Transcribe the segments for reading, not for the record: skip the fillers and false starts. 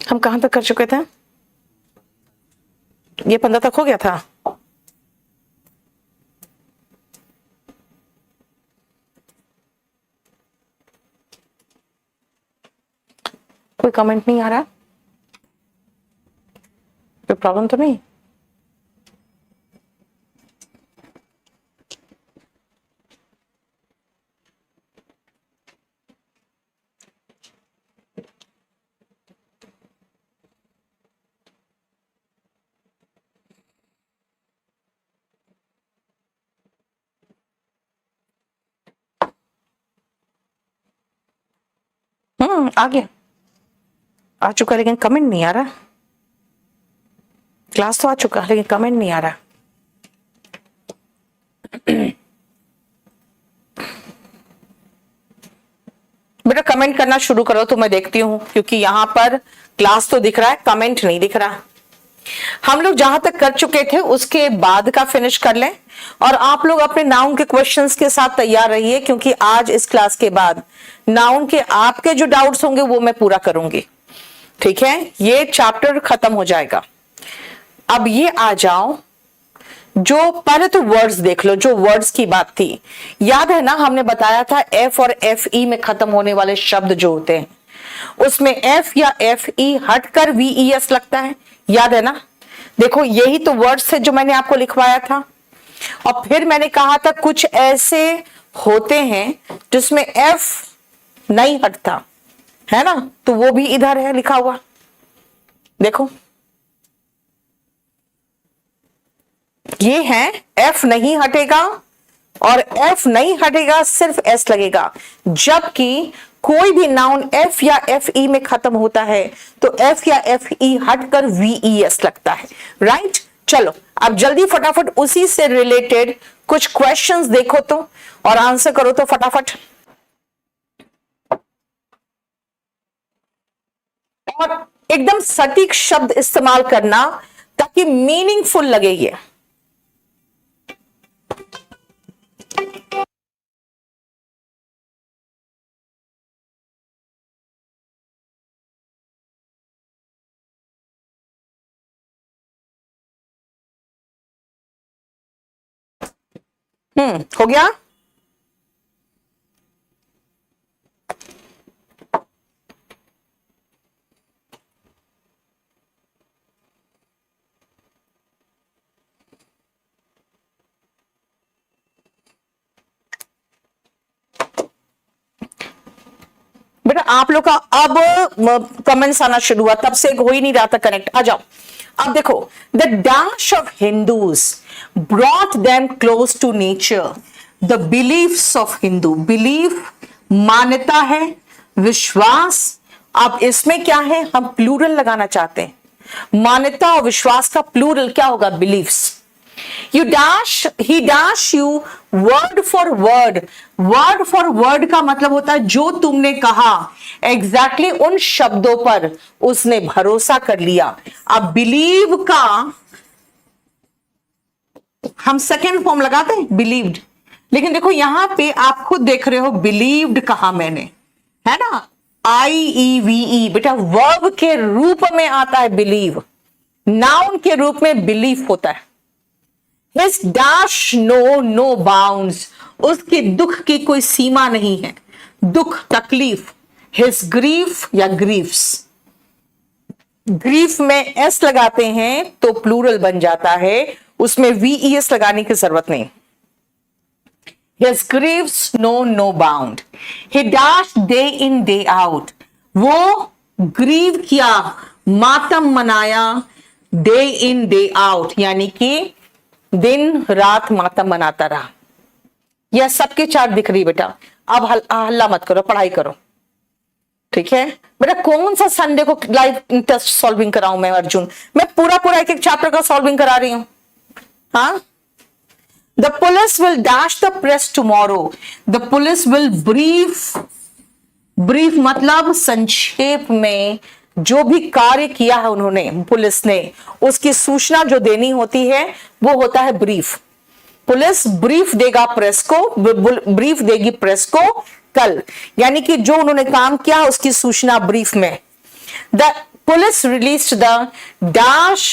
हम कहां तक कर चुके थे? ये 15 तक हो गया था। कोई कमेंट नहीं आ रहा? कोई प्रॉब्लम तो नहीं? आ गया, आ चुका, लेकिन कमेंट नहीं आ रहा। क्लास तो आ चुका, लेकिन कमेंट नहीं आ रहा। बेटा कमेंट करना शुरू करो तो मैं देखती हूं, क्योंकि यहां पर क्लास तो दिख रहा है, कमेंट नहीं दिख रहा। हम लोग जहां तक कर चुके थे उसके बाद का फिनिश कर लें, और आप लोग अपने नाउन के क्वेश्चंस के साथ तैयार रहिए, क्योंकि आज इस क्लास के बाद नाउन के आपके जो डाउट्स होंगे वो मैं पूरा करूंगी। ठीक है, ये चैप्टर खत्म हो जाएगा। अब ये आ जाओ, जो पहले तो वर्ड्स देख लो, जो वर्ड्स की बात थी, याद है ना, हमने बताया था एफ और एफ ई में खत्म होने वाले शब्द जो होते हैं उसमें एफ या एफ ई हटकर वी ई एस लगता है, याद है ना। देखो यही तो वर्ड्स थे जो मैंने आपको लिखवाया था, और फिर मैंने कहा था कुछ ऐसे होते हैं जिसमें एफ नहीं हटता है ना, तो वो भी इधर है लिखा हुआ। देखो ये है, एफ नहीं हटेगा, और एफ नहीं हटेगा, सिर्फ एस लगेगा। जबकि कोई भी नाउन एफ या एफ ई में खत्म होता है तो एफ या एफ ई हटकर वी ई एस लगता है। राइट, चलो अब जल्दी फटाफट उसी से रिलेटेड कुछ क्वेश्चंस देखो तो, और आंसर करो तो फटाफट। और एकदम सटीक शब्द इस्तेमाल करना ताकि मीनिंगफुल लगे ये। हो गया। बेटा आप लोग का अब कमेंट्स आना शुरू हुआ, तब से हो ही नहीं रहा था कनेक्ट। आ जाओ, अब देखो, the dash of Hindus brought them close to nature, the beliefs of Hindu. Belief मान्यता है, विश्वास। अब इसमें क्या है, हम प्लूरल लगाना चाहते हैं। मान्यता और विश्वास का प्लूरल क्या होगा, beliefs. You dash, he dash you word for word. Word for word का मतलब होता है जो तुमने कहा एग्जैक्टली उन शब्दों पर उसने भरोसा कर लिया। अब बिलीव का हम सेकेंड फॉर्म लगाते हैं बिलीव्ड, लेकिन देखो यहां पे आप खुद देख रहे हो बिलीव्ड कहा मैंने, है ना, IEVE। बेटा वर्ब के रूप में आता है बिलीव, नाउन के रूप में बिलीफ होता है। His dash no no bounds, उसके दुख की कोई सीमा नहीं है, दुख तकलीफ। His grief या griefs, ग्रीफ में एस लगाते हैं तो प्लूरल बन जाता है, उसमें VES लगाने की जरूरत नहीं। His griefs know no bound, he dashed day in day out, वो ग्रीव किया, मातम मनाया, डे इन डे आउट यानी कि दिन रात मातम मनाता रहा। यह सबके चार्ट दिख रही बेटा, अब हल्ला मत करो, पढ़ाई करो। ठीक है बेटा, कौन सा संडे को लाइव टेस्ट सॉल्विंग कराऊं मैं अर्जुन? मैं पूरा पूरा एक एक चैप्टर का सॉल्विंग करा रही हूं। हाँ, the police will dash the press tomorrow, the police will brief. Brief मतलब संक्षेप में जो भी कार्य किया है उन्होंने, पुलिस ने, उसकी सूचना जो देनी होती है वो होता है ब्रीफ। पुलिस ब्रीफ देगा प्रेस को, ब्रीफ देगी प्रेस को कल, यानी कि जो उन्होंने काम किया उसकी सूचना ब्रीफ में। The police released the dash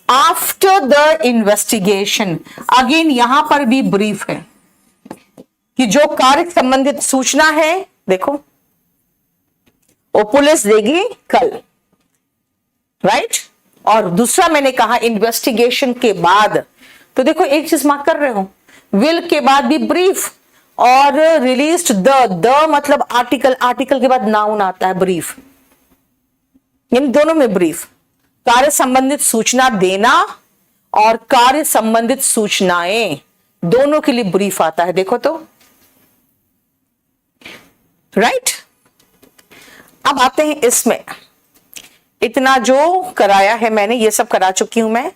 after the investigation. Again यहां पर भी ब्रीफ है कि जो कार्य संबंधित सूचना है, देखो वो पुलिस देगी कल, राइट। और दूसरा मैंने कहा इन्वेस्टिगेशन के बाद, तो देखो एक चीज मार्क कर रहे हो, विल के बाद भी ब्रीफ, और रिलीज्ड द मतलब आर्टिकल, आर्टिकल के बाद नाउन आता है ब्रीफ, इन दोनों में ब्रीफ। कार्य संबंधित सूचना देना और कार्य संबंधित सूचनाएं दोनों के लिए ब्रीफ आता है, देखो तो, राइट। अब आते हैं इसमें, इतना जो कराया है मैंने, ये सब करा चुकी हूं मैं।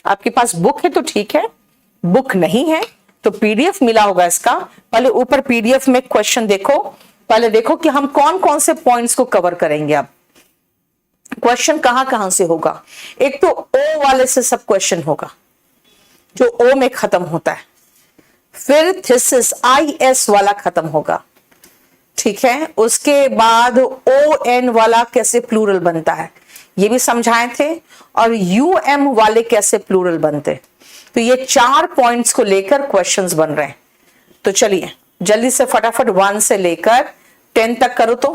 आपके पास बुक है तो ठीक है, बुक नहीं है तो पीडीएफ मिला होगा इसका। पहले ऊपर पीडीएफ में क्वेश्चन देखो, पहले देखो कि हम कौन कौन से पॉइंट्स को कवर करेंगे। अब क्वेश्चन कहां कहां से होगा, एक तो ओ वाले से सब क्वेश्चन होगा जो ओ में खत्म होता है, फिर थीसिस IS वाला खत्म होगा, ठीक है। उसके बाद ON वाला कैसे प्लूरल बनता है ये भी समझाए थे, और UM वाले कैसे प्लूरल बनते। तो ये 4 पॉइंट्स को लेकर क्वेश्चंस बन रहे हैं। तो चलिए जल्दी से फटाफट 1 से लेकर 10 तक करो। तो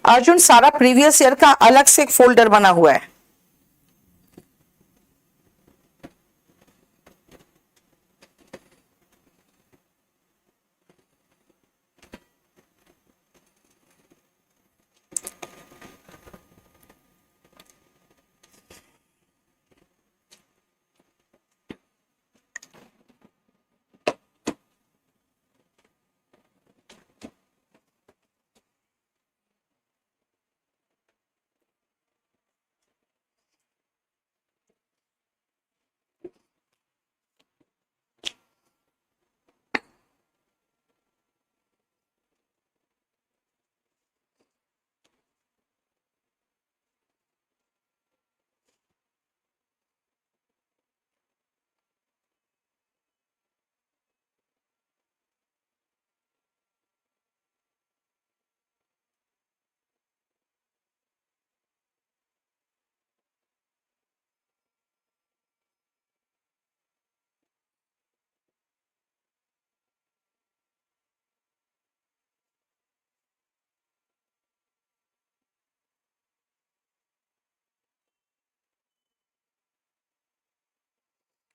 अर्जुन, सारा प्रीवियस ईयर का अलग से एक फोल्डर बना हुआ है।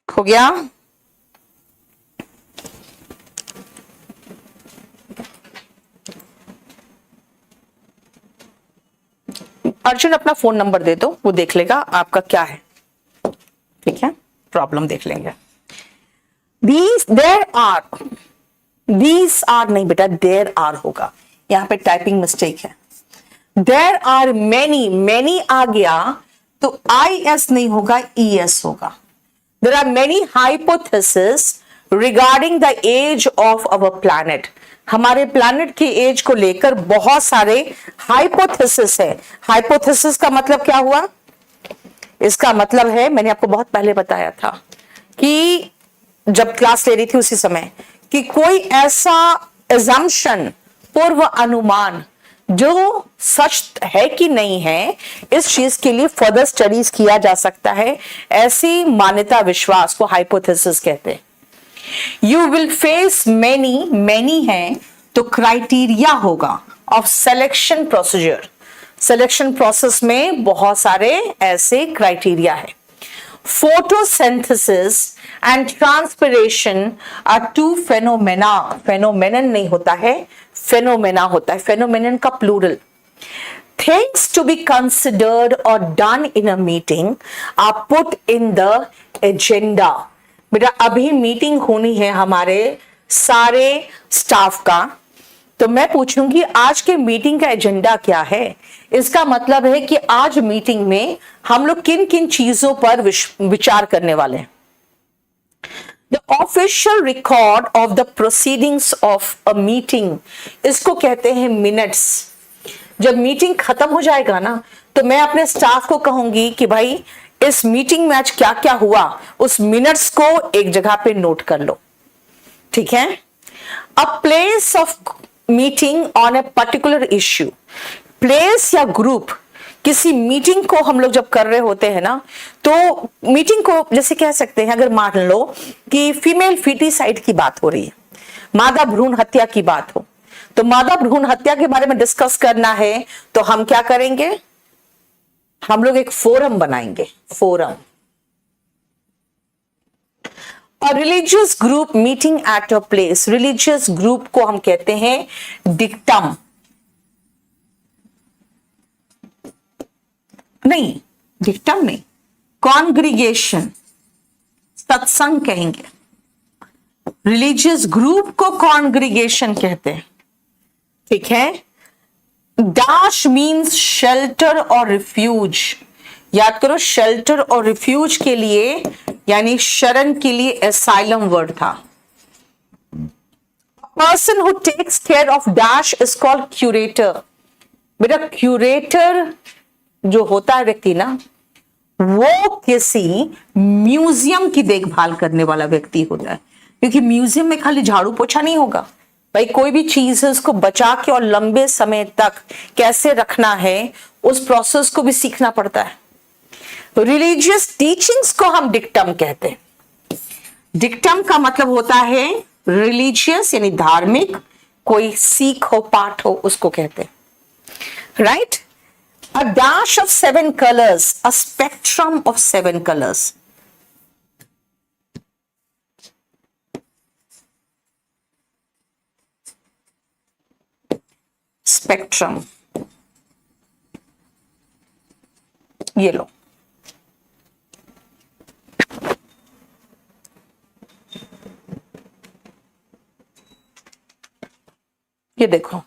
हो गया? अर्जुन अपना फोन नंबर दे दो, वो देख लेगा आपका क्या है, ठीक है, प्रॉब्लम देख लेंगे। देयर आर नहीं बेटा, देयर आर होगा, यहां पे टाइपिंग मिस्टेक है। देयर आर मैनी आ गया तो IS नहीं होगा, ES होगा। There are many hypotheses regarding the age of our planet. हमारे प्लैनेट की एज को लेकर बहुत सारे हाइपोथेसिस है। हाइपोथेसिस का मतलब क्या हुआ? इसका मतलब है, मैंने आपको बहुत पहले बताया था कि जब क्लास ले रही थी उसी समय, कि कोई ऐसा assumption, पूर्व अनुमान जो सच है कि नहीं है, इस चीज के लिए फर्दर स्टडीज किया जा सकता है। ऐसी मान्यता विश्वास को हाइपोथेसिस कहते हैं। यू विल फेस मैनी है तो क्राइटेरिया होगा of selection procedure. Selection process में बहुत सारे ऐसे क्राइटेरिया है। Photosynthesis and transpiration are 2 phenomena. Phenomenon नहीं होता है, फेनोमेना होता है, फेनोमेनन का plural. Things to be considered और done in a meeting are put in the agenda. बेटा अभी मीटिंग होनी है हमारे सारे स्टाफ का, तो मैं पूछूंगी आज के मीटिंग का एजेंडा क्या है। इसका मतलब है कि आज मीटिंग में हम लोग किन किन चीजों पर विचार करने वाले हैं। The official record of the proceedings of a meeting, इसको कहते हैं मिनट्स। जब मीटिंग खत्म हो जाएगा ना, तो मैं अपने स्टाफ को कहूंगी कि भाई इस मीटिंग में आज क्या क्या हुआ, उस मिनट्स को एक जगह पे नोट कर लो, ठीक है। A place of meeting on a particular issue, place या ग्रुप, किसी मीटिंग को हम लोग जब कर रहे होते हैं ना, तो मीटिंग को जैसे कह सकते हैं, अगर मान लो कि फीमेल फीटिसाइड की बात हो रही है, मादा भ्रूण हत्या की बात हो, तो मादा भ्रूण हत्या के बारे में डिस्कस करना है, तो हम क्या करेंगे, हम लोग एक फोरम बनाएंगे, फोरम। और religious group meeting at a place, religious group को हम कहते हैं डिक्टम, नहीं डिक्टम नहीं, कॉन्ग्रीगेशन, सत्संग कहेंगे। रिलीजियस ग्रुप को कॉन्ग्रीगेशन कहते हैं, ठीक है। डैश मीन्स शेल्टर और रिफ्यूज, याद करो शेल्टर और रिफ्यूज के लिए यानी शरण के लिए एसाइलम वर्ड था। Person who takes care of dash is called curator. बेटा क्यूरेटर जो होता है व्यक्ति ना, वो किसी म्यूजियम की देखभाल करने वाला व्यक्ति होता है, क्योंकि म्यूजियम में खाली झाड़ू पोछा नहीं होगा भाई, कोई भी चीज है उसको बचा के और लंबे समय तक कैसे रखना है, उस प्रोसेस को भी सीखना पड़ता है। रिलीजियस टीचिंग्स को हम डिक्टम कहते हैं। डिक्टम का मतलब होता है रिलीजियस यानी धार्मिक, कोई सीख हो पाठ हो उसको कहते हैं, right. A dash of 7 colours, a spectrum of 7 colours. Spectrum, ये लो, ये देखो,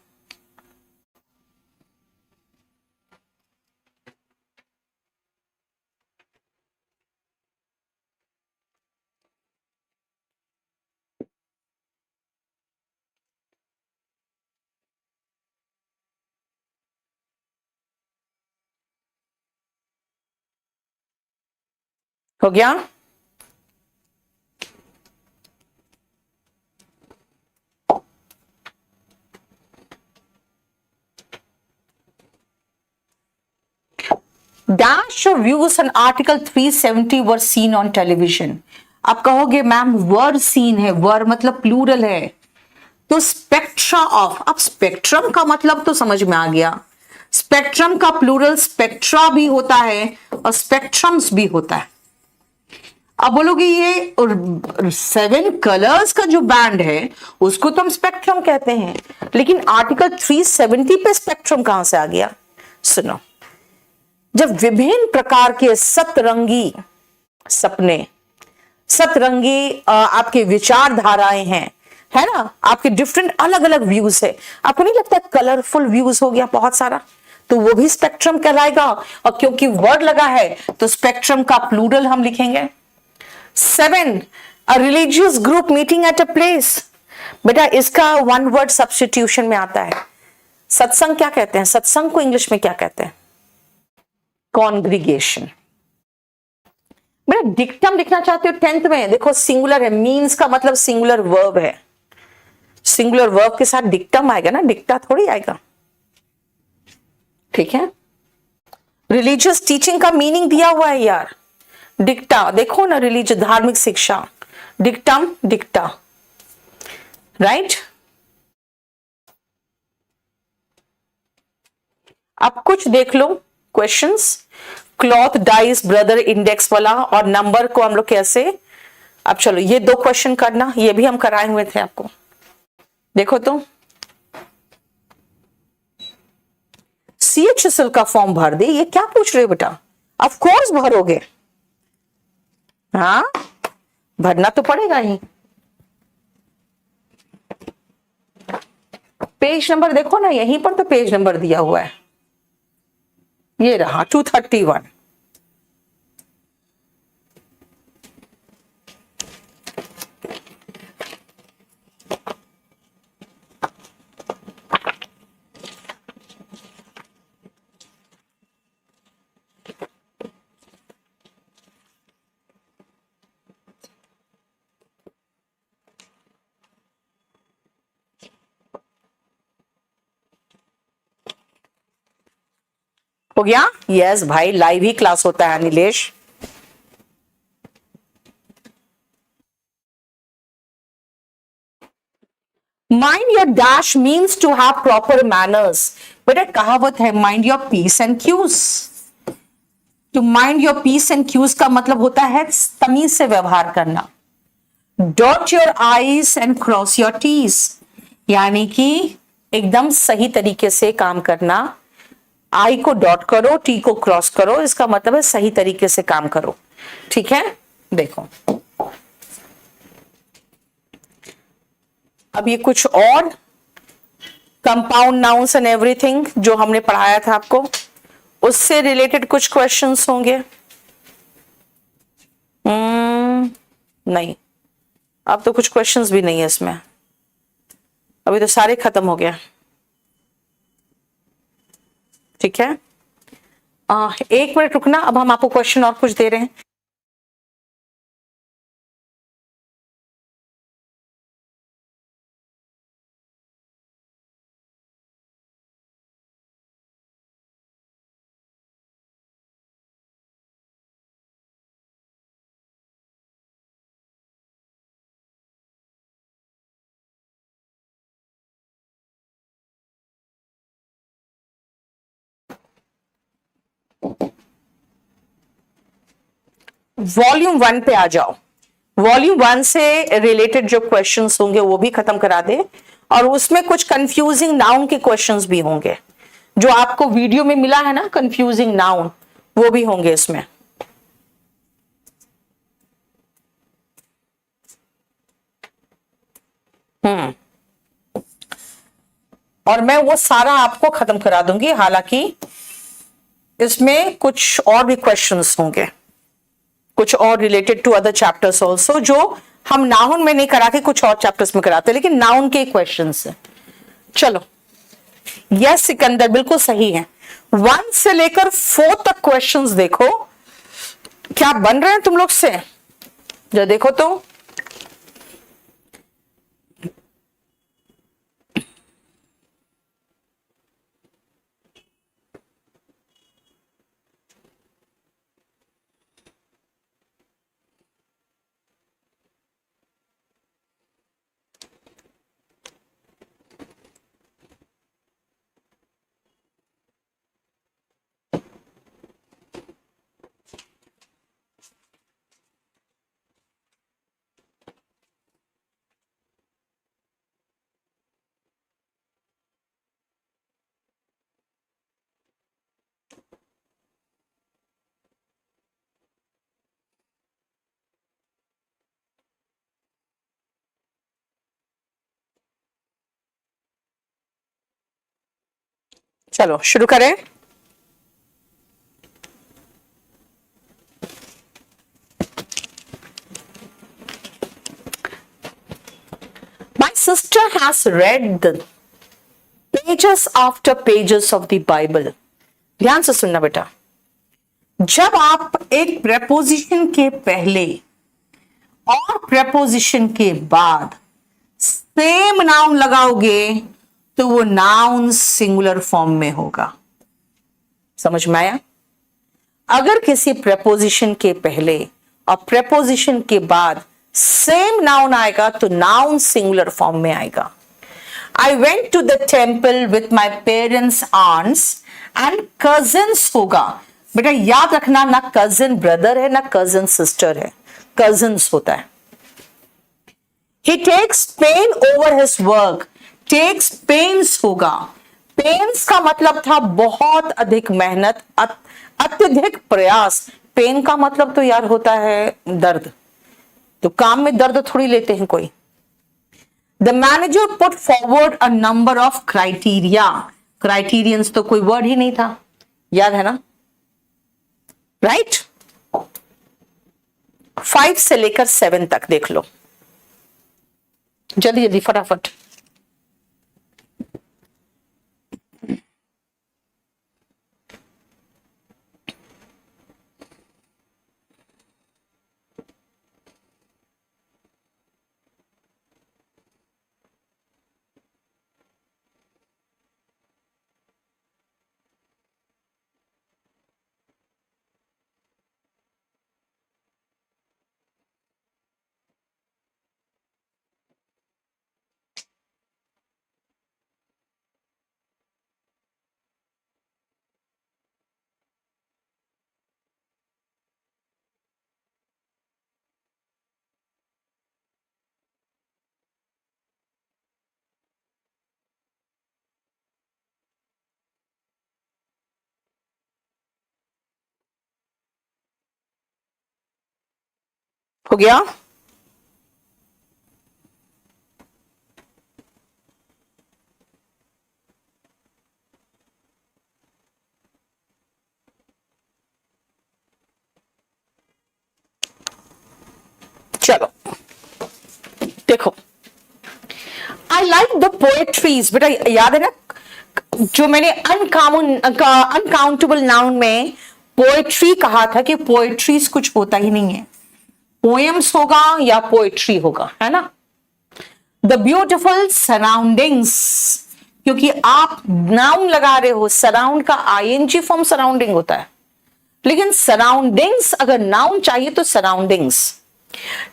हो गया। Dash of views on article 370 were seen on television। आप कहोगे मैम वर सीन है, वर मतलब प्लूरल है, तो स्पेक्ट्रा ऑफ, अब स्पेक्ट्रम का मतलब तो समझ में आ गया, स्पेक्ट्रम का प्लूरल स्पेक्ट्रा भी होता है और स्पेक्ट्रम्स भी होता है। अब बोलोगे ये 7 कलर्स का जो बैंड है उसको तो हम स्पेक्ट्रम कहते हैं, लेकिन आर्टिकल 370 पे स्पेक्ट्रम कहां से आ गया? सुनो, जब विभिन्न प्रकार के सतरंगी सपने, सतरंगी आपके विचारधाराएं हैं, है ना, आपके डिफरेंट अलग अलग व्यूज है, आपको नहीं लगता कलरफुल व्यूज हो गया बहुत सारा, तो वो भी स्पेक्ट्रम कहलाएगा। और क्योंकि वर्ड लगा है तो स्पेक्ट्रम का प्लूरल हम लिखेंगे। 7 a religious group meeting at a place, बेटा इसका वन वर्ड सब्स्टिट्यूशन में आता है। सत्संग क्या कहते हैं? सत्संग को इंग्लिश में क्या कहते हैं? कॉन्ग्रीगेशन। बेटा डिक्टम लिखना चाहते हो 10th में, देखो सिंगुलर है, मीन्स का मतलब सिंगुलर वर्ब है, सिंगुलर वर्ब के साथ डिक्टम आएगा ना, डिक्टा थोड़ी आएगा, ठीक है। रिलीजियस टीचिंग का मीनिंग दिया हुआ है यार, डिक्टा देखो ना, रिलीजियस धार्मिक शिक्षा, डिक्टम डिक्टा, राइट। अब कुछ देख लो questions, cloth dice brother index वाला और नंबर को हम लोग कैसे, अब चलो ये 2 क्वेश्चन करना, ये भी हम कराए हुए थे आपको, देखो तो CHSL का फॉर्म भर दे, ये क्या पूछ रहे हो बेटा? ऑफ कोर्स भरोगे, हाँ भरना तो पड़ेगा ही। पेज नंबर देखो ना, यहीं पर तो पेज नंबर दिया हुआ है, ये रहा 231। हो गया? यस भाई, लाइव ही क्लास होता है Nilesh. Mind your dash means to have proper manners. बेटा कहावत है, mind your Ps and Qs. To mind your Ps and Qs का मतलब होता है तमीज से व्यवहार करना। Dot your i's and cross your t's, यानी कि एकदम सही तरीके से काम करना। आई को डॉट करो, टी को क्रॉस करो, इसका मतलब है सही तरीके से काम करो। ठीक है, देखो अब ये कुछ और कंपाउंड नाउन्स एंड एवरीथिंग जो हमने पढ़ाया था आपको, उससे रिलेटेड कुछ क्वेश्चंस होंगे। नहीं, अब तो कुछ क्वेश्चंस भी नहीं है इसमें, अभी तो सारे खत्म हो गया। ठीक है, 1 मिनट रुकना, अब हम आपको क्वेश्चन और कुछ दे रहे हैं। वॉल्यूम 1 पे आ जाओ। वॉल्यूम 1 से रिलेटेड जो क्वेश्चंस होंगे वो भी खत्म करा दे, और उसमें कुछ कंफ्यूजिंग नाउन के क्वेश्चंस भी होंगे, जो आपको वीडियो में मिला है ना कंफ्यूजिंग नाउन, वो भी होंगे इसमें। और मैं वो सारा आपको खत्म करा दूंगी, हालांकि इसमें कुछ और भी क्वेश्चंस होंगे, कुछ और related to other chapters also, जो हम नाउन में नहीं करा के कुछ और चैप्टर्स में कराते, लेकिन नाउन के क्वेश्चंस है। चलो, यस सिकंदर बिल्कुल सही है। 1 से लेकर 4 तक क्वेश्चंस देखो, क्या बन रहे हैं तुम लोग से, जो देखो तो। चलो शुरू करें। My sister has read the pages after pages of the Bible. ध्यान से सुनना बेटा, जब आप एक प्रेपोजिशन के पहले और प्रेपोजिशन के बाद सेम नाउन लगाओगे तो वो नाउन सिंगुलर फॉर्म में होगा। समझ में आया? अगर किसी प्रेपोजिशन के पहले और प्रेपोजिशन के बाद सेम नाउन आएगा तो नाउन सिंगुलर फॉर्म में आएगा। I went to the temple with my parents, aunts and cousins होगा। बेटा याद रखना, ना कजिन ब्रदर है ना कजिन सिस्टर है, कजिन्स होता है। He takes pain over his work. Takes pains होगा। पेन्स का मतलब था बहुत अधिक मेहनत, अत्यधिक प्रयास। पेन का मतलब तो यार होता है दर्द, तो काम में दर्द थोड़ी लेते हैं कोई। The manager put forward a number of criteria. Criterions तो कोई वर्ड ही नहीं था, याद है ना? राइट? 5 से लेकर 7 तक देख लो, जल्दी जल्दी फटाफट। हो गया? चलो देखो, आई लाइक द पोएट्रीज। बेटा याद है ना जो मैंने अनकाउंटेबल नाउन में पोएट्री कहा था कि पोएट्रीज कुछ होता ही नहीं है, पोएम्स होगा या पोएट्री होगा, है ना। द ब्यूटिफुल सराउंडिंग्स, क्योंकि आप नाउन लगा रहे हो, सराउंड का आईएनजी फॉर्म सराउंडिंग होता है, लेकिन सराउंडिंग्स अगर नाउन चाहिए तो सराउंडिंग्स।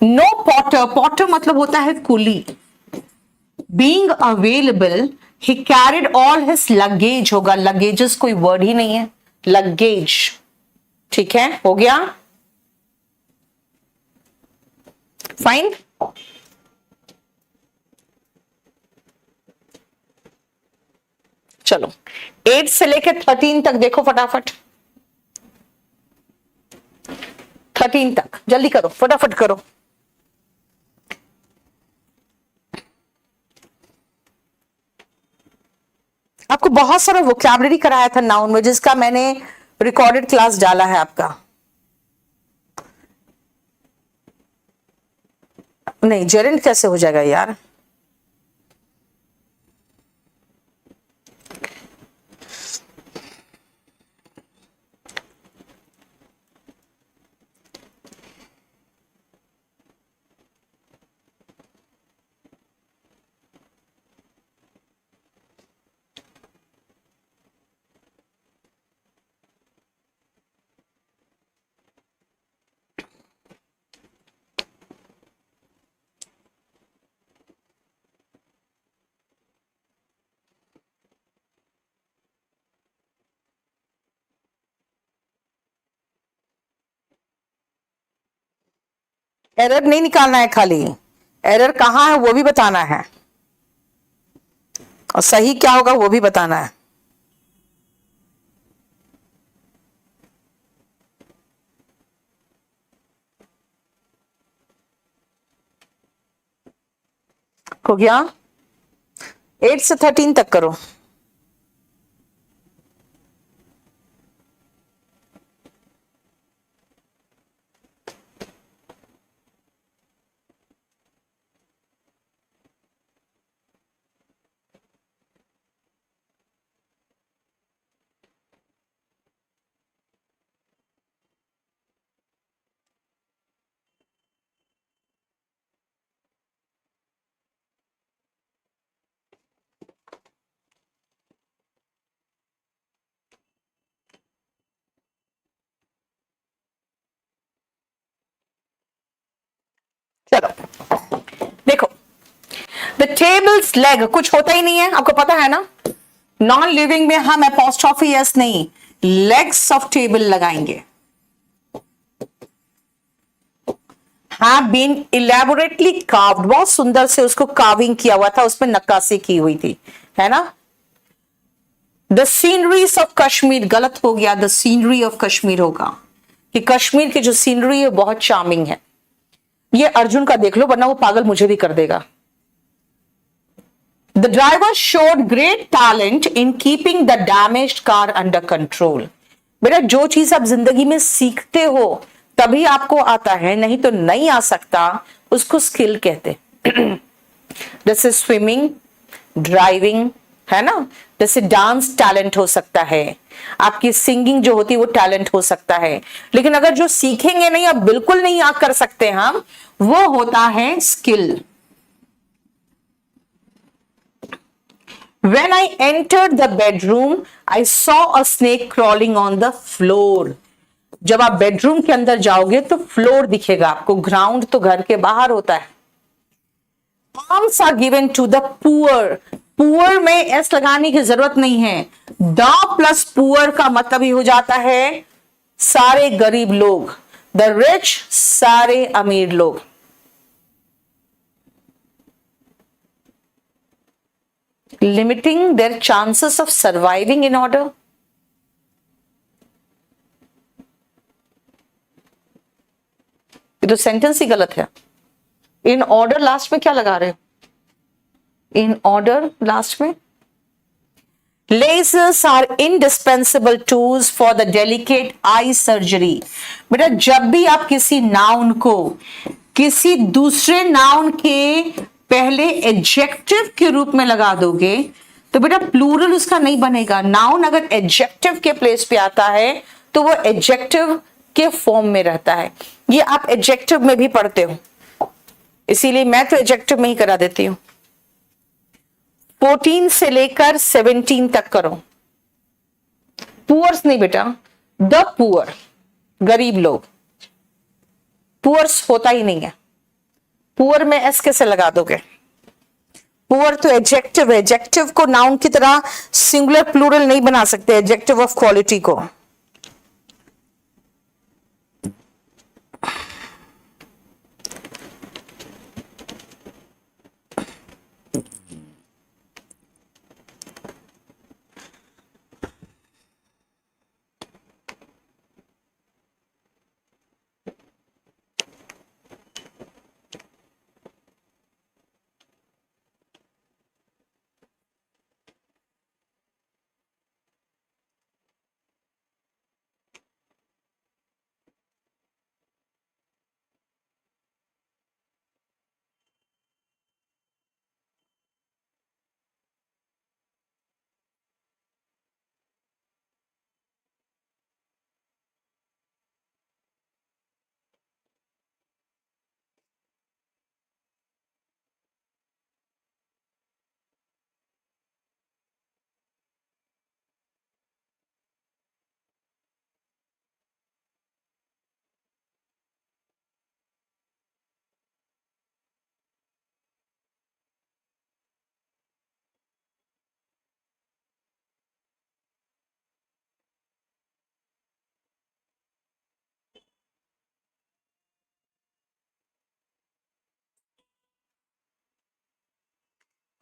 नो पॉटर, पॉटर मतलब होता है कुली। Being available, he carried all his luggage होगा, लगेजेस कोई वर्ड ही नहीं है, लगेज। ठीक है, हो गया, फाइन। चलो 8 से लेकर 13 तक देखो फटाफट, 13 तक जल्दी करो, फटाफट करो। आपको बहुत सारा वोकैबुलरी कराया था नाउन में, जिसका मैंने रिकॉर्डेड क्लास डाला है आपका। नहीं, जेरेंट कैसे हो जाएगा यार? एरर नहीं निकालना है, खाली एरर कहां है वो भी बताना है, और सही क्या होगा वो भी बताना है। हो गया? 8 से 13 तक करो। चलो देखो, द टेबल्स लेग कुछ होता ही नहीं है, आपको पता है ना। नॉन लिविंग में हम एपोस्ट्रोफी एस नहीं, लेग्स ऑफ टेबल लगाएंगे। हैव बीन इलेबोरेटली कार्व्ड, बहुत सुंदर से उसको कार्विंग किया हुआ था, उसमें नक्काशी की हुई थी, है ना। द सीनरीज ऑफ कश्मीर गलत हो गया, द सीनरी ऑफ कश्मीर होगा, कि कश्मीर की जो सीनरी है बहुत चार्मिंग है। ये अर्जुन का देख लो, वरना वो पागल मुझे भी कर देगा। The driver showed great talent in keeping the damaged car under control. बेटा जो चीज आप जिंदगी में सीखते हो तभी आपको आता है, नहीं तो नहीं आ सकता, उसको स्किल कहते। जैसे स्विमिंग, ड्राइविंग, है ना। जैसे डांस टैलेंट हो सकता है, आपकी सिंगिंग जो होती है वो टैलेंट हो सकता है, लेकिन अगर जो सीखेंगे नहीं, अब बिल्कुल नहीं आ कर सकते हम, वो होता है skill. When I entered the bedroom, I saw a snake crawling on the floor. जब आप बेडरूम के अंदर जाओगे तो फ्लोर दिखेगा आपको, ग्राउंड तो घर के बाहर होता है। Alms are given to the poor. Poor में एस लगाने की जरूरत नहीं है, द प्लस पुअर का मतलब ही हो जाता है सारे गरीब लोग, द रिच सारे अमीर लोग। Limiting their chances of surviving in order. तो सेंटेंस ही गलत है। इन ऑर्डर लास्ट में क्या लगा रहे हो? इन ऑर्डर लास्ट में। Lasers are indispensable tools for the delicate eye surgery। बेटा जब भी आप किसी नाउन को किसी दूसरे नाउन के पहले एडजेक्टिव के रूप में लगा दोगे तो बेटा प्लूरल उसका नहीं बनेगा। नाउन अगर एडजेक्टिव के प्लेस पे आता है तो वो एडजेक्टिव के फॉर्म में रहता है। ये आप एडजेक्टिव में भी पढ़ते हो, इसीलिए मैं तो एडजेक्टिव में ही करा देती हूं। 14 से लेकर 17 तक करो। पुअर्स नहीं बेटा, द पुअर, गरीब लोग। पुअर्स होता ही नहीं है। पुअर में एस कैसे लगा दोगे? पुअर तो एडजेक्टिव है, एडजेक्टिव को नाउन की तरह सिंगुलर प्लूरल नहीं बना सकते, एडजेक्टिव ऑफ क्वालिटी को।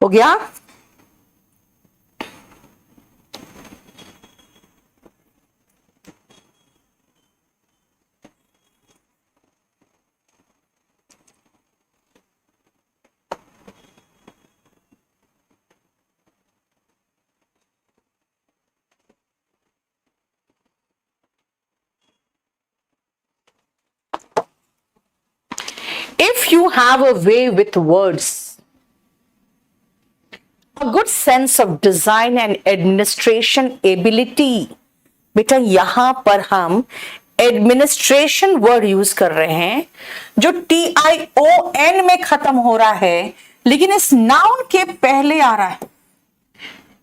हो गया? If you have a way with words, a good sense of design and administration ability, बेटा यहां पर हम एडमिनिस्ट्रेशन वर्ड यूज कर रहे हैं जो TION में खत्म हो रहा है, लेकिन इस नाउन के पहले आ रहा है।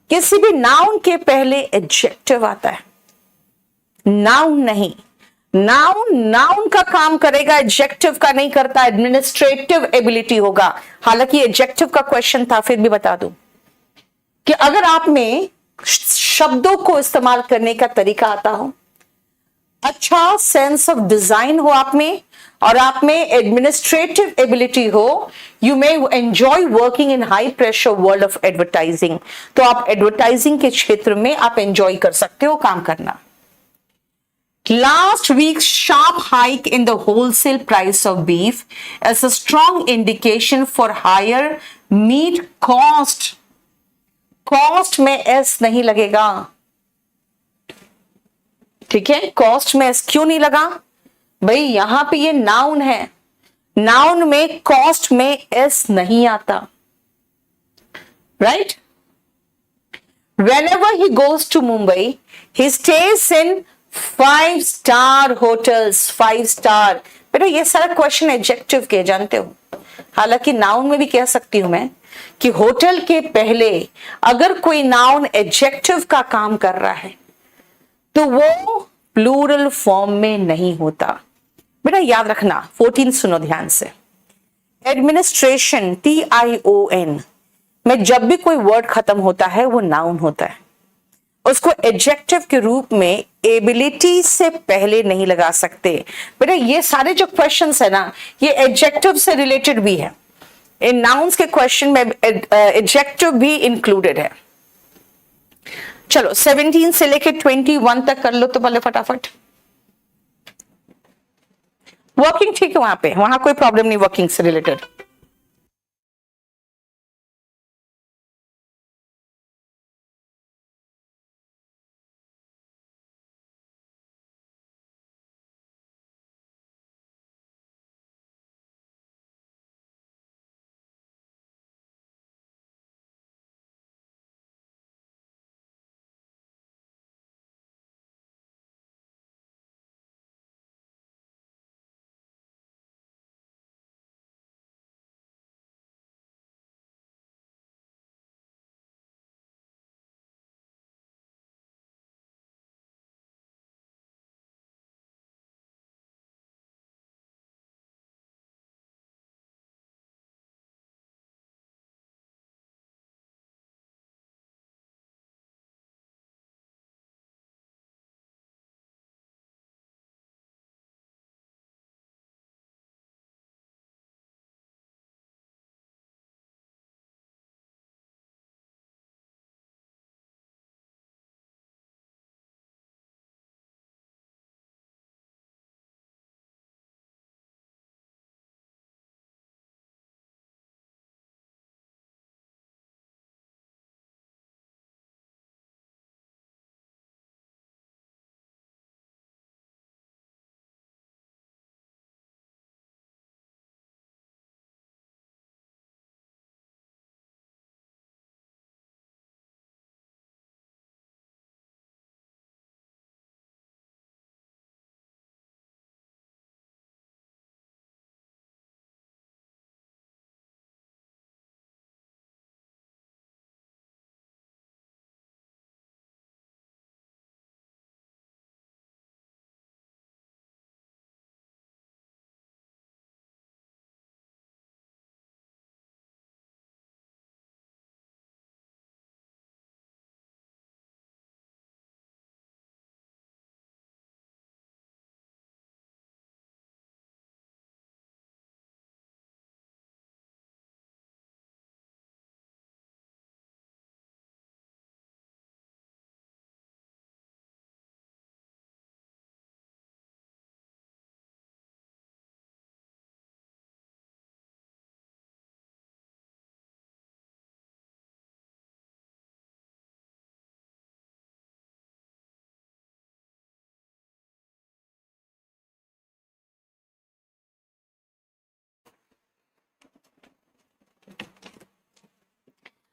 किसी भी नाउन के पहले एडजेक्टिव आता है, नाउन नहीं। नाउन का काम करेगा, एडजेक्टिव का नहीं करता। एडमिनिस्ट्रेटिव एबिलिटी होगा। हालांकि एडजेक्टिव का क्वेश्चन था, फिर भी बता दूं कि अगर आप में शब्दों को इस्तेमाल करने का तरीका आता हो, अच्छा सेंस ऑफ डिजाइन हो आप में, और आप में एडमिनिस्ट्रेटिव एबिलिटी हो, you may enjoy working in high pressure world of advertising. तो आप एडवर्टाइजिंग के क्षेत्र में आप एंजॉय कर सकते हो काम करना। Last week's sharp hike in the wholesale price of beef is a strong indication for higher meat cost. Cost में S नहीं लगेगा, ठीक है? Cost में S क्यों नहीं लगा भाई? यहां पे ये नाउन है, नाउन में cost में S नहीं आता, right? Whenever he goes to Mumbai, he stays in 5-star hotels। 5 star, बेटा ये सारा क्वेश्चन एडजेक्टिव के जानते हो। हालांकि नाउन में भी कह सकती हूं मैं कि होटल के पहले अगर कोई नाउन एडजेक्टिव का काम कर रहा है तो वो प्लूरल फॉर्म में नहीं होता। बेटा याद रखना, 14 सुनो ध्यान से। एडमिनिस्ट्रेशन TION में जब भी कोई वर्ड खत्म होता है वो नाउन होता है। उसको एडजेक्टिव के रूप में एबिलिटी से पहले नहीं लगा सकते। बेटा ये सारे जो क्वेश्चंस है ना, ये एडजेक्टिव से रिलेटेड भी है। इन नाउन्स के क्वेश्चन में एडजेक्टिव भी इंक्लूडेड है। चलो 17 से लेके 21 तक कर लो तो पहले फटाफट। वर्किंग ठीक है वहां पे, वहां कोई प्रॉब्लम नहीं वर्किंग से related.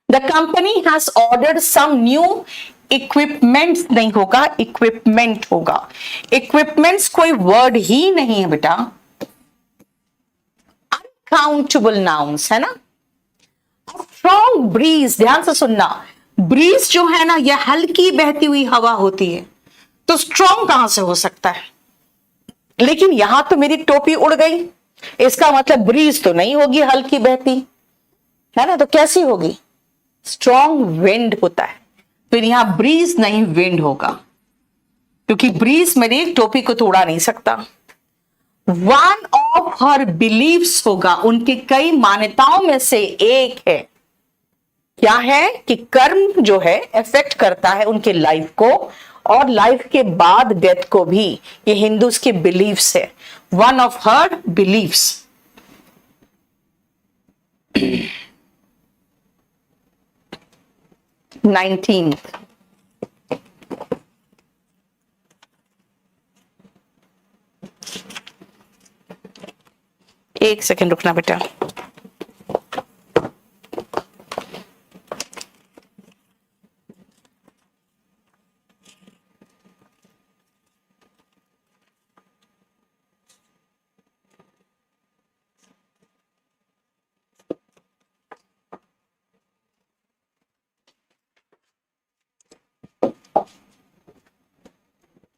The company has ordered some new equipments, नहीं होगा इक्विपमेंट होगा। इक्विपमेंट्स कोई वर्ड ही नहीं है बेटा, अनकाउंटेबल नाउन्स है ना। स्ट्रॉन्ग ब्रीज, ध्यान से सुनना, ब्रीज जो है ना यह हल्की बहती हुई हवा होती है, तो स्ट्रॉन्ग कहां से हो सकता है। लेकिन यहां तो मेरी टोपी उड़ गई, इसका मतलब ब्रीज तो नहीं होगी हल्की बहती, है ना, तो कैसी होगी, स्ट्रॉन्ग विंड होता है। फिर यहां ब्रीज नहीं विंड होगा, क्योंकि ब्रीज मेरी टोपी को तो उड़ा नहीं सकता। वन ऑफ हर बिलीव्स होगा, उनके कई मान्यताओं में से एक है। क्या है कि कर्म जो है इफेक्ट करता है उनके लाइफ को, और लाइफ के बाद डेथ को भी। ये हिंदूज के बिलीव्स है, one of her beliefs. 19th, एक सेकेंड रुकना बेटा।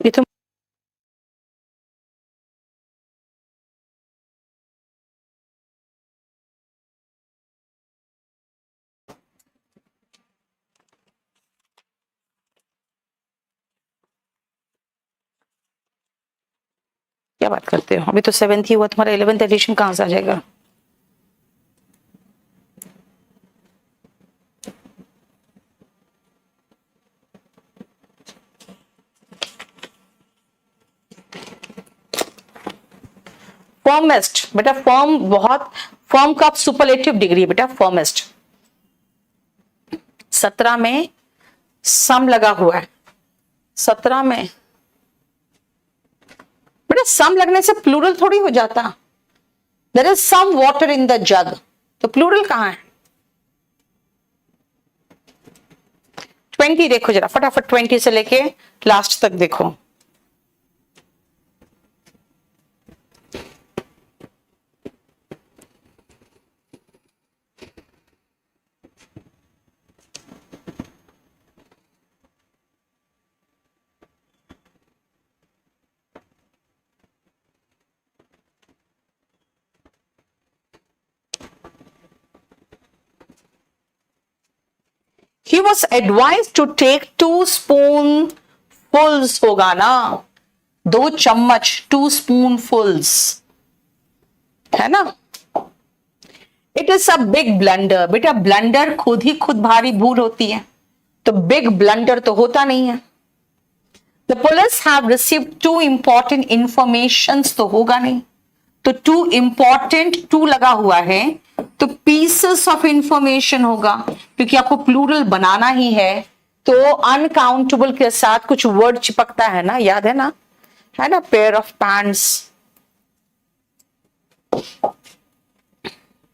ये तो क्या बात करते हो, अभी तो 7th ही हुआ, तुम्हारा 11th एडिशन कहां से आ जाएगा। फर्मेस्ट, बेटा फर्म बहुत, फर्म का सुपरलेटिव डिग्री बेटा फर्मेस्ट। 17 में सम लगा हुआ है, 17 में बेटा सम लगने से प्लूरल थोड़ी हो जाता। There is some water in the jug, तो प्लूरल कहां है? 20 देखो जरा फटाफट, 20 से लेके लास्ट तक देखो। He was advised to take 2 spoonfuls होगा ना, 2 चम्मच, 2 spoonfuls है ना। It is a big blunder, बेटा ब्लंडर खुद भारी भूल होती है, तो बिग ब्लंडर तो होता नहीं है। The police have received 2 important information तो होगा नहीं, तो 2 इंपॉर्टेंट 2 लगा हुआ है, तो पीसेस ऑफ इंफॉर्मेशन होगा, क्योंकि आपको प्लूरल बनाना ही है, तो अनकाउंटेबल के साथ कुछ वर्ड चिपकता है ना, याद है ना, pair of pants,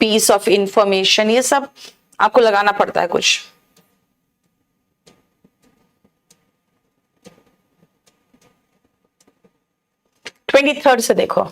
piece of information, ये सब आपको लगाना पड़ता है कुछ। ट्वेंटी थर्ड से देखो।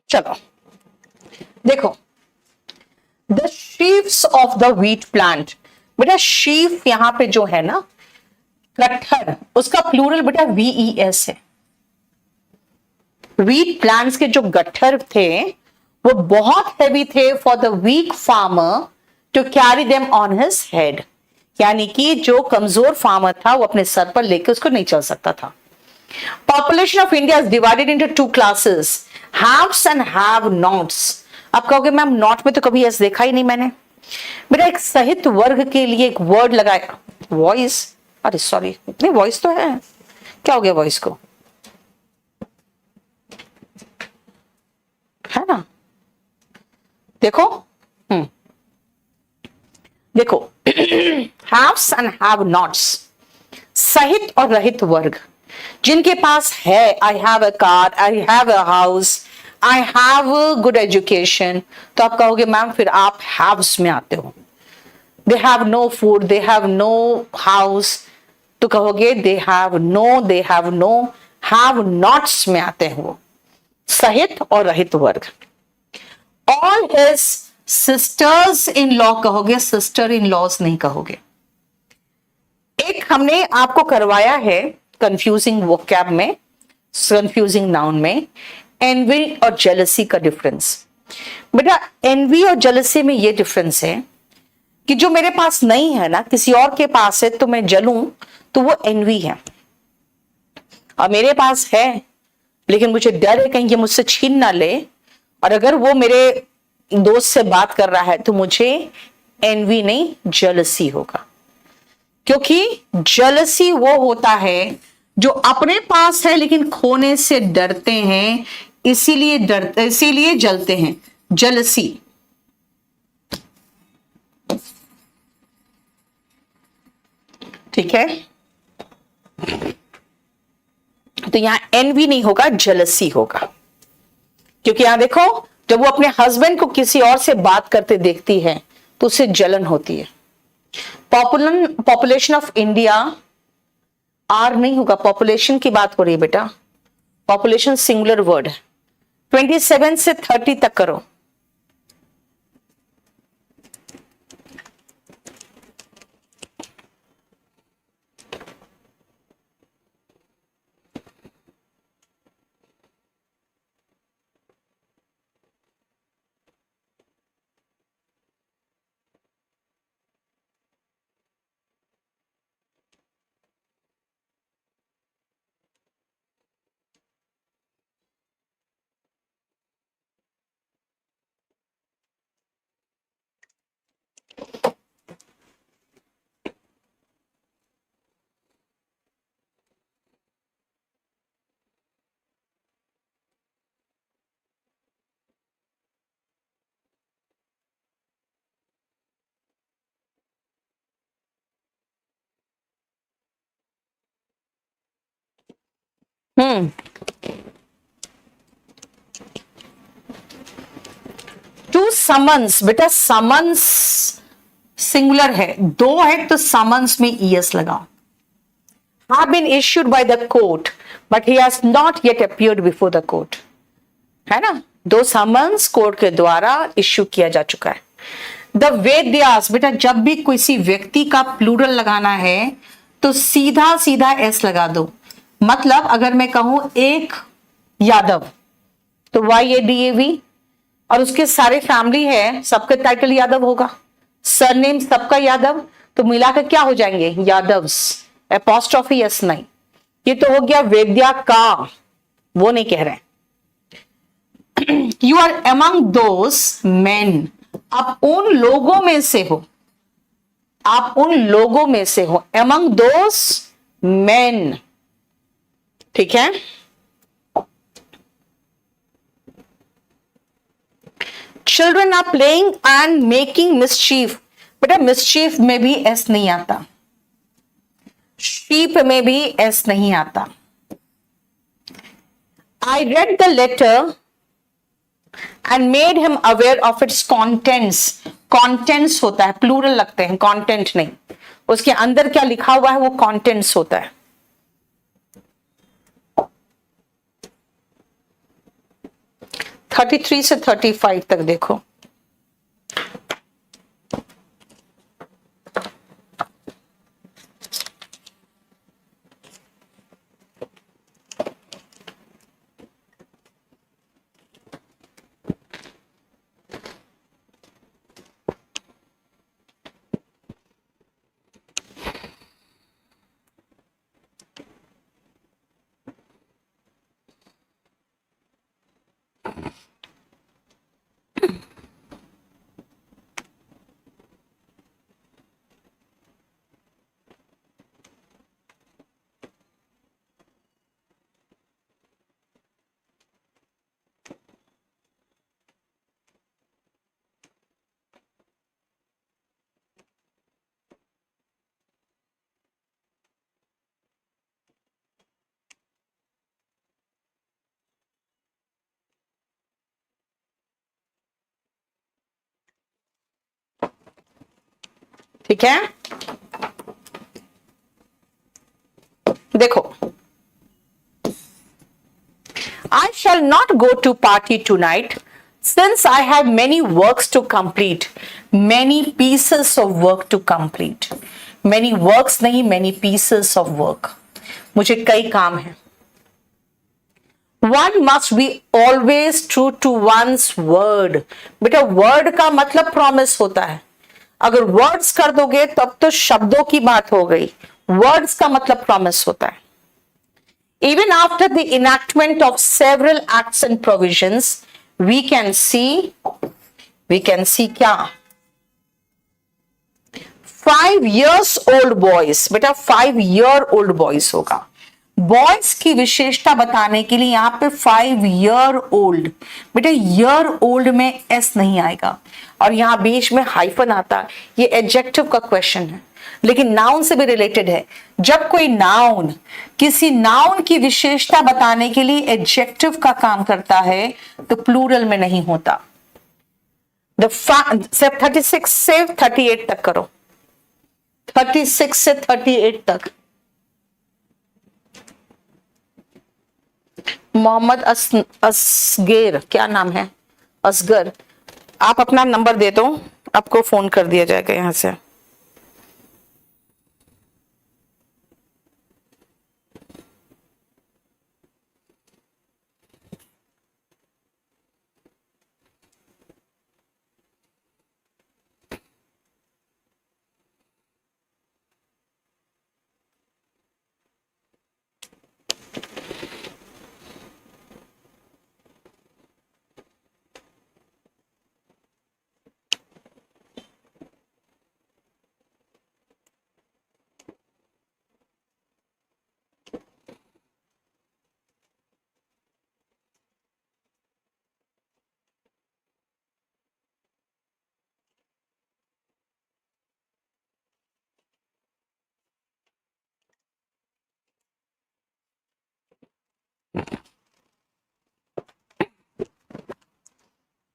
चलो देखो, the sheaves of the wheat plant, बेटा शीफ यहां पे जो है ना, गट्ठर, उसका प्लूरल बेटा VES है। व्हीट प्लांट्स के जो गट्ठर थे वो बहुत हैवी थे for the weak farmer to carry them on his head, यानी कि जो कमजोर फार्मर था वो अपने सर पर लेकर उसको नहीं चल सकता था। Population of India is divided into 2 classes, haves and have nots. आप कहोगे मैम नॉट में तो कभी ऐसा देखा ही नहीं मैंने। मेरा एक सहित वर्ग के लिए एक वर्ड लगाया, वॉइस, अरे सॉरी, नहीं वॉइस तो है, क्या हो गया वॉइस को, है ना, देखो देखो हैव्स एंड हैव नॉट्स, सहित और रहित वर्ग, जिनके पास है, I have a car, I have a house, I have good education, तो आप कहोगे मैम फिर आप हैव्स में आते हो। They have no food, they have no house, तो कहोगे they have no, have nots में आते हैं वो, सहित और रहित वर्ग। All his sisters in law कहोगे, सिस्टर इन लॉज नहीं कहोगे। एक हमने आपको करवाया है कंफ्यूजिंग वोकैब में, कंफ्यूजिंग नाउन में, एनवी और जेलसी का डिफरेंस। बेटा एनवी और जेलसी में ये डिफरेंस है कि जो मेरे पास नहीं है ना, किसी और के पास है, तो मैं जलूं तो वो एनवी है। और मेरे पास है, लेकिन मुझे डर है कहीं ये मुझसे छीन ना ले। और अगर वो मेरे दोस्त से बात कर रहा है तो मुझे एनवी नहीं, जेलसी होगा। क्योंकि जेलसी वो होता है जो अपने पास है लेकिन खोने से डरते हैं, इसीलिए जलते हैं। जेलसी। ठीक है, तो यहां एनवी नहीं होगा, जेलसी होगा। क्योंकि यहां देखो, जब वो अपने हस्बैंड को किसी और से बात करते देखती है तो उसे जलन होती है। पॉपुलेशन ऑफ इंडिया, आर नहीं होगा, पॉपुलेशन की बात हो रही है बेटा। पॉपुलेशन सिंगुलर वर्ड है। 27 से 30 तक करो। टू समन्स, बेटा समन्स सिंगुलर है, दो है तो समन्स में ईएस लगाओ। have been issued by the court but he has not yet appeared before the court, है ना। दो समन्स कोर्ट के द्वारा इश्यू किया जा चुका है। द वेद्यास, बेटा जब भी किसी व्यक्ति का प्लूरल लगाना है तो सीधा सीधा एस लगा दो। मतलब अगर मैं कहूं एक यादव तो YADAV, और उसके सारे फैमिली है, सबका टाइटल यादव होगा, सरनेम सबका यादव, तो मिलाकर क्या हो जाएंगे, यादव्स। एपोस्ट्रोफी एस नहीं। ये तो हो गया वेद्या का, वो नहीं कह रहे। You are among those man, आप उन लोगों में से हो, आप उन लोगों में से हो, अमंग दोस मैन। ठीक है, children are playing and making mischief, बेटा मिसचीफ में भी एस नहीं आता, शीप में भी एस नहीं आता। I read the letter and made him aware of its contents. Contents होता है, प्लूरल लगते हैं, कॉन्टेंट नहीं। उसके अंदर क्या लिखा हुआ है वो कॉन्टेंट्स होता है। थर्टी 33 से 35 तक देखो। ठीक है, देखो। I shall not go to party tonight since I have many works to complete, many pieces of work to complete, many works नहीं, many pieces of work, मुझे कई काम है। One must be always true to one's word, बेटा word का मतलब promise होता है। अगर वर्ड्स कर दोगे तब तो शब्दों की बात हो गई, वर्ड्स का मतलब प्रॉमिस होता है। Even after the enactment of several acts and provisions, we can see क्या 5 years old boys, बेटा 5 year old boys होगा। बॉयज की विशेषता बताने के लिए यहां पे 5 year old, बेटा year old में एस नहीं आएगा और यहां बीच में हाइफन आता। ये एडजेक्टिव का क्वेश्चन है लेकिन नाउन से भी रिलेटेड है। जब कोई नाउन किसी नाउन की विशेषता बताने के लिए एडजेक्टिव का काम करता है तो प्लूरल में नहीं होता। 36 से 38 तक करो, 36 से 38 तक। मोहम्मद असगेर, क्या नाम है, असगर, आप अपना नंबर दे दो, आपको फोन कर दिया जाएगा यहां से।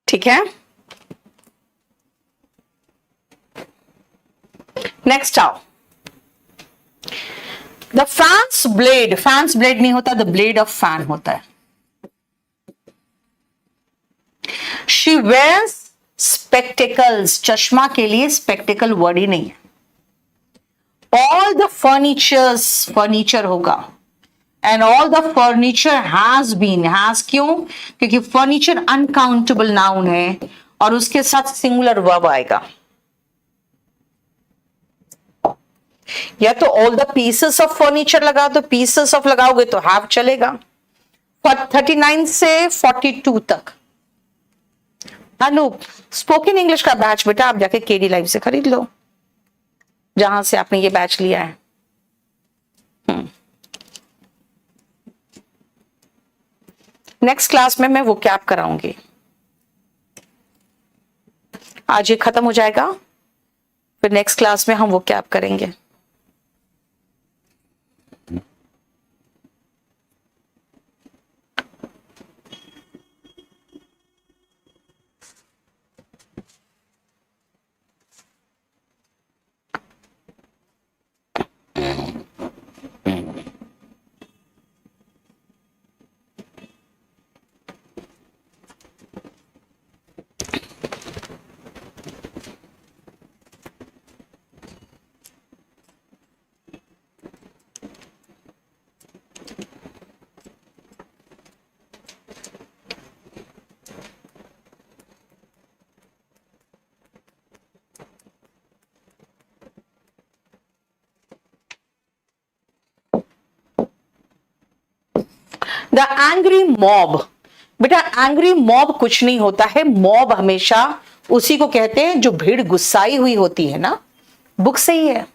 ठीक है, नेक्स्ट आओ। The fans blade, fans blade नहीं होता, द ब्लेड ऑफ फैन होता है। शी वेयर्स स्पेक्टिकल्स, चश्मा के लिए स्पेक्टिकल वर्ड ही नहीं है। ऑल द फर्नीचर्स, फर्नीचर होगा। And all the furniture has been, has क्यों, क्योंकि फर्नीचर अनकाउंटेबल नाउन है और उसके साथ सिंगुलर वर्ब आएगा। या तो all the pieces of furniture लगा दो, पीसेस ऑफ लगाओगे तो हैव चलेगा। 39 से 42 तक। अनूप, स्पोकन इंग्लिश का बैच बेटा आप जाके केडी लाइव से खरीद लो, जहां से आपने ये बैच लिया है। नेक्स्ट क्लास में मैं वो कैप कराऊंगी, आज ये खत्म हो जाएगा, फिर नेक्स्ट क्लास में हम वो कैप करेंगे। द एंग्री मॉब, बेटा एंग्री मॉब कुछ नहीं होता है, मॉब हमेशा उसी को कहते हैं जो भीड़ गुस्साई हुई होती है ना। बुक सही है।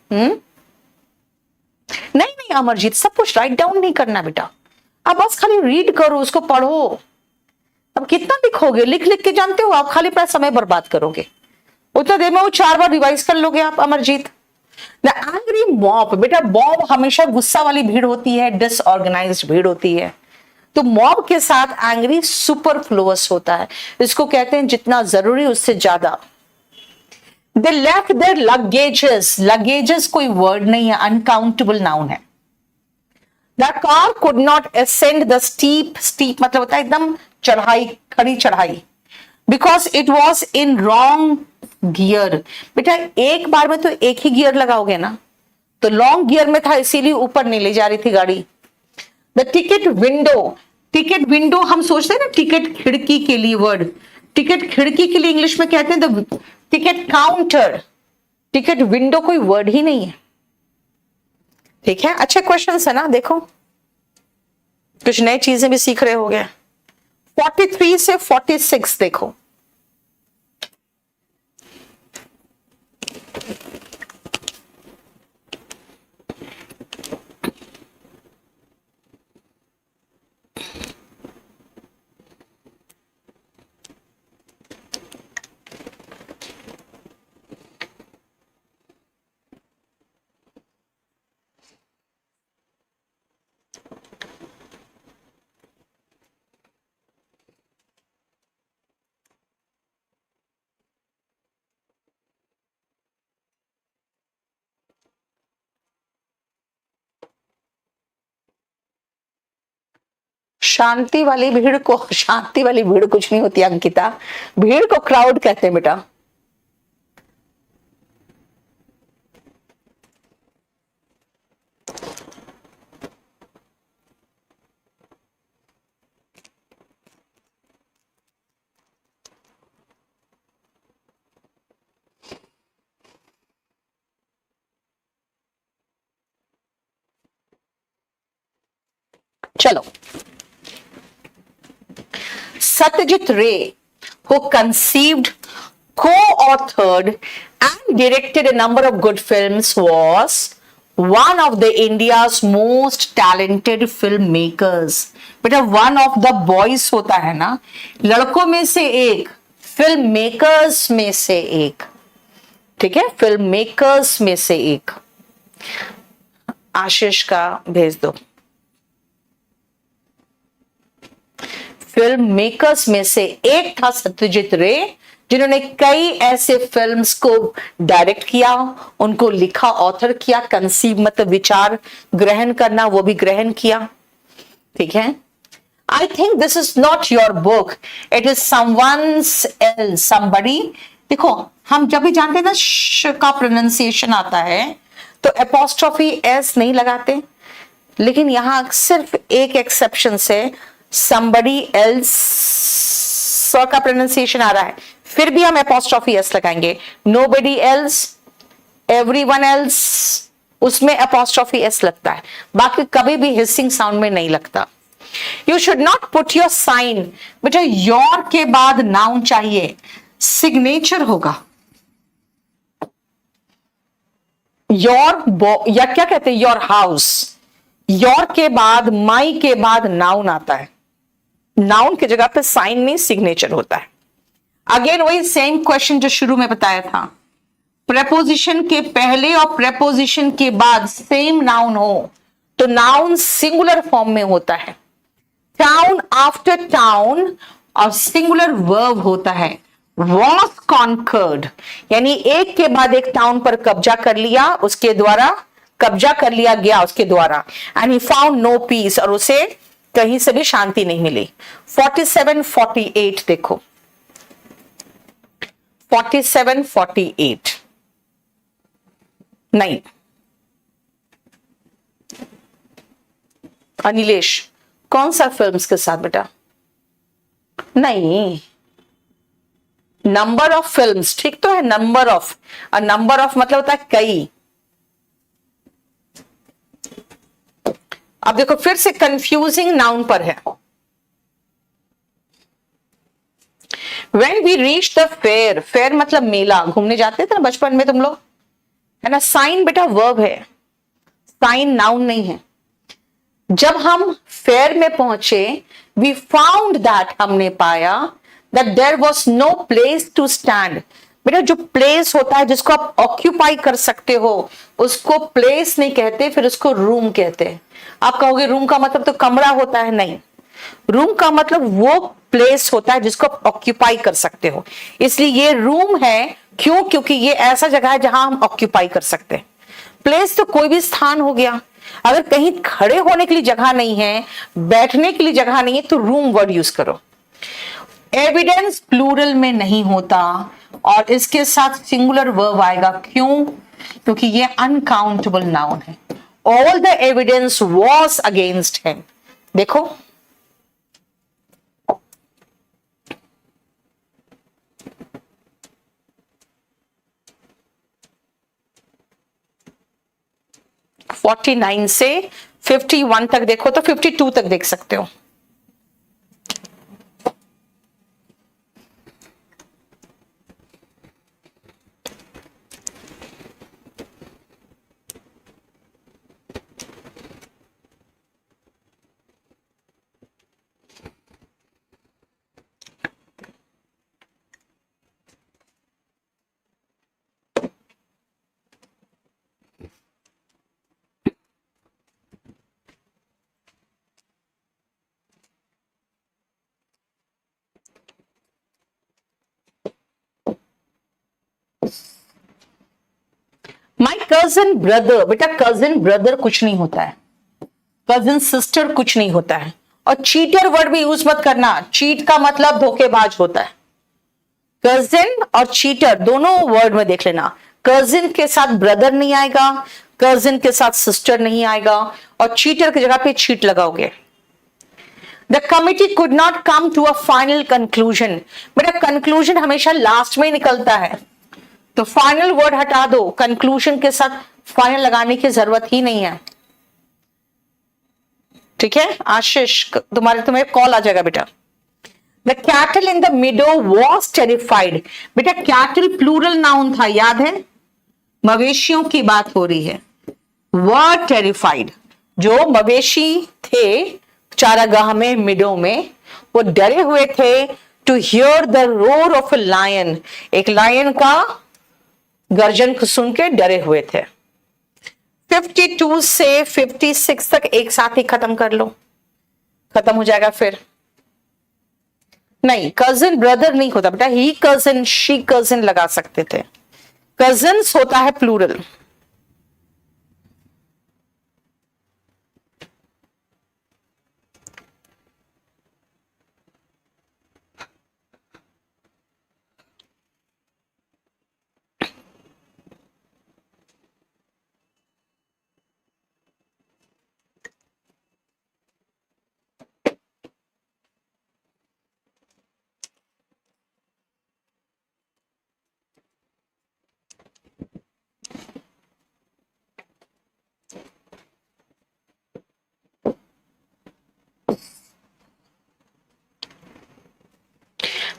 नहीं अमरजीत, सब कुछ राइट डाउन नहीं करना बेटा, अब बस खाली रीड करो, उसको पढ़ो। अब कितना लिखोगे, लिख लिख के जानते हो आप खाली अपना समय बर्बाद करोगे, उतना देर में वो 4 बार रिवाइज कर लोगे आप अमरजीत। द एंग्री मॉब, बेटा मॉब हमेशा गुस्सा वाली भीड़ होती है, डिसऑर्गेनाइज्ड भीड़ होती है, तो मॉब के साथ एंग्री सुपरफ्लुअस होता है, इसको कहते हैं जितना जरूरी उससे ज्यादा। They left their luggages, luggages कोई वर्ड नहीं है, अनकाउंटेबल नाउन है। The car could not ascend the steep, steep मतलब होता है एकदम चढ़ाई, खड़ी चढ़ाई, because it was in wrong gear. बेटा एक बार में तो एक ही गियर लगाओगे ना, तो लॉन्ग गियर में था इसीलिए ऊपर नहीं ले जा रही थी गाड़ी। The ticket window, ticket window हम सोचते हैं ना टिकट खिड़की के लिए वर्ड, टिकट खिड़की के लिए इंग्लिश में कहते हैं the ticket counter, ticket window कोई वर्ड ही नहीं है। ठीक है, अच्छे क्वेश्चन है ना, देखो कुछ नई चीजें भी सीख रहे होगे। 43 से 46 देखो। शांति वाली भीड़ कुछ नहीं होती अंकिता, भीड़ को क्राउड कहते हैं बेटा। चलो, Satyajit Ray, who conceived, co-authored and directed a number of good films, was one of the India's most talented filmmakers. बेटा one of the boys होता है ना, लड़कों में से एक, फिल्म मेकर्स में से एक, ठीक है, फिल्म मेकर्स में से एक। आशीष का भेज दो। फिल्म मेकर्स में से एक था सत्यजीत रे, जिन्होंने कई ऐसे फिल्म्स को डायरेक्ट किया, उनको लिखा, ऑथर किया, कंसीव मतलब विचार ग्रहण करना, वो भी ग्रहण किया, ठीक है। I think this is not your book, it is someone's else, somebody. देखो, हम जब भी जानते हैं ना श का प्रोनाउंसिएशन आता है तो एपोस्ट्रोफी एस नहीं लगाते, लेकिन यहां सिर्फ एक एक्सेप्शन से somebody else का प्रोनाउंसिएशन आ रहा है, फिर भी हम एपोस्ट्रोफी एस लगाएंगे। nobody else, everyone else, उसमें एपोस्ट्रोफी एस लगता है, बाकी कभी भी हिसिंग साउंड में नहीं लगता। You should not put your sign, बेटा योर के बाद नाउन चाहिए, सिग्नेचर होगा। योर या क्या कहते हैं, योर हाउस, योर के बाद माई के बाद नाउन आता है, नाउन की जगह पे साइन नहीं सिग्नेचर होता है। अगेन वही सेम क्वेश्चन जो शुरू में बताया था, प्रेपोजिशन के पहले और प्रेपोजिशन के बाद सेम नाउन हो तो नाउन सिंगुलर फॉर्म में होता है। टाउन आफ्टर टाउन और सिंगुलर वर्ब होता है, वॉज कॉन्कर्ड, यानी एक के बाद एक टाउन पर कब्जा कर लिया, उसके द्वारा कब्जा कर लिया गया उसके द्वारा। And he found no peace, और उसे कहीं से भी शांति नहीं मिली। 47 48 देखो, 47 48 नहीं, अनिलेश कौन सा फिल्म्स के साथ बेटा, नहीं, नंबर ऑफ फिल्म्स, ठीक तो है, नंबर ऑफ, और नंबर ऑफ मतलब होता है कई। अब देखो फिर से कंफ्यूजिंग नाउन पर है। When we reach the fair, fair मतलब मेला, घूमने जाते थे ना बचपन में तुम लोग, है ना। साइन बेटा वर्ब है, साइन नाउन नहीं है। जब हम फेयर में पहुंचे, वी फाउंड दैट, हमने पाया, that there was no place to stand. बेटा जो प्लेस होता है जिसको आप ऑक्यूपाई कर सकते हो, उसको प्लेस नहीं कहते, फिर उसको रूम कहते हैं। आप कहोगे रूम का मतलब तो कमरा होता है, नहीं, रूम का मतलब वो प्लेस होता है जिसको आप ऑक्यूपाई कर सकते हो, इसलिए ये रूम है। क्यों? क्योंकि ये ऐसा जगह है जहां हम ऑक्यूपाई कर सकते हैं। प्लेस तो कोई भी स्थान हो गया, अगर कहीं खड़े होने के लिए जगह नहीं है, बैठने के लिए जगह नहीं है, तो रूम वर्ड यूज करो। एविडेंस प्लूरल में नहीं होता और इसके साथ सिंगुलर वर्ब आएगा, क्यों? क्योंकि ये अनकाउंटेबल नाउन है। All the evidence was against him. देखो (49 से 51 तक देखो तो 52 तक देख सकते हो। माई कजिन ब्रदर, बेटा कजिन ब्रदर कुछ नहीं होता है, कजिन सिस्टर कुछ नहीं होता है। और चीटर वर्ड भी यूज मत करना, चीट का मतलब धोखेबाज होता है। कजिन और चीटर दोनों वर्ड में देख लेना, कजिन के साथ ब्रदर नहीं आएगा, कजिन के साथ सिस्टर नहीं आएगा, और चीटर की जगह पे चीट लगाओगे। The committee could not come to a final conclusion, बेटा कंक्लूजन हमेशा लास्ट में निकलता है, तो फाइनल वर्ड हटा दो, कंक्लूजन के साथ फाइनल लगाने की जरूरत ही नहीं है। ठीक है आशीष, तुम्हें कॉल आ जाएगा बेटा। The cattle in the मिडो was terrified, बेटा कैटल प्लूरल नाउन था, याद है, मवेशियों की बात हो रही है। वर टेरिफाइड, जो मवेशी थे चारागाह में, मिडो में, वो डरे हुए थे। To hear the roar of a lion, एक लायन का गर्जन को सुन के डरे हुए थे। 52 से 56 तक एक साथ ही खत्म कर लो, खत्म हो जाएगा। फिर नहीं, कजिन ब्रदर नहीं होता बेटा, ही कजिन शी कजिन लगा सकते थे, कजिन्स होता है plural.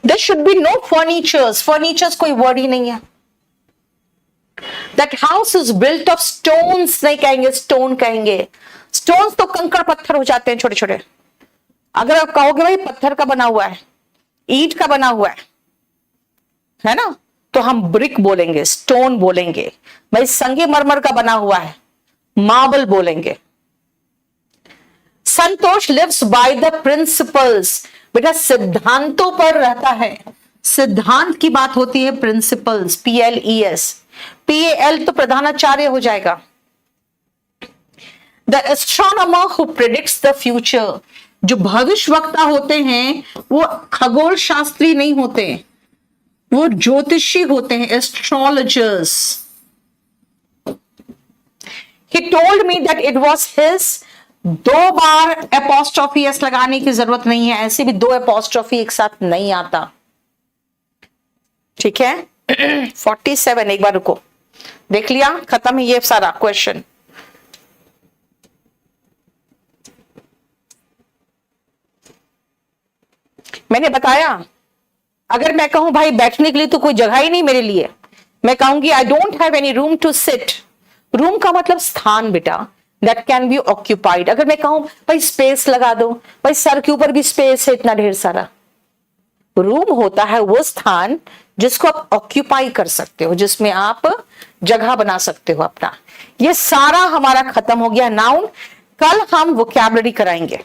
There should be no furnitures, furnitures कोई वर्ड ही नहीं है। That house is built of stones नहीं कहेंगे, stone कहेंगे। stones तो कंकड़ पत्थर हो जाते हैं छोटे छोटे। अगर आप कहोगे भाई पत्थर का बना हुआ है, ईंट का बना हुआ है ना, तो हम ब्रिक बोलेंगे, स्टोन बोलेंगे। भाई संगमरमर का बना हुआ है, मार्बल बोलेंगे। संतोष लिव्स बाय द प्रिंसिपल्स, बेटा सिद्धांतों पर रहता है, सिद्धांत की बात होती है, प्रिंसिपल्स PLES, PAL तो प्रधानाचार्य हो जाएगा। The astronomer who predicts the future, जो भविष्यवक्ता होते हैं वो खगोल शास्त्री नहीं होते, वो ज्योतिषी होते हैं, astrologers. He told me that it was his, 2 bar apostrophe S लगाने की जरूरत नहीं है, ऐसे भी 2 एपोस्ट्रोफी एक साथ नहीं आता। ठीक है 47, एक बार रुको, देख लिया, खत्म है ये सारा क्वेश्चन। मैंने बताया, अगर मैं कहूं भाई बैठने के लिए तो कोई जगह ही नहीं मेरे लिए, मैं कहूंगी I don't have any room to sit. Room का मतलब स्थान बेटा, दैट कैन बी ऑक्यूपाइड। अगर मैं कहूं भाई स्पेस लगा दो, भाई सर के ऊपर भी स्पेस है इतना ढेर सारा। रूम होता है वो स्थान जिसको आप ऑक्यूपाई कर सकते हो, जिसमें आप जगह बना सकते हो अपना। ये सारा हमारा खत्म हो गया नाउन। कल हम वोकैबुलरी कराएंगे,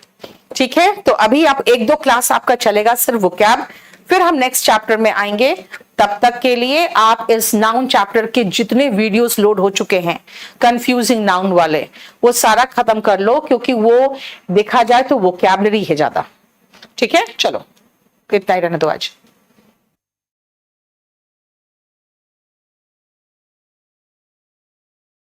ठीक है। तो अभी आप 1-2 क्लास आपका चलेगा सिर्फ वोकैब, फिर हम नेक्स्ट चैप्टर में आएंगे। तब तक के लिए आप इस नाउन चैप्टर के जितने वीडियोस लोड हो चुके हैं कंफ्यूजिंग नाउन वाले, वो सारा खत्म कर लो, क्योंकि वो देखा जाए तो वोकैबुलरी है ज्यादा। ठीक है, चलो इतना ही रहने दो आज।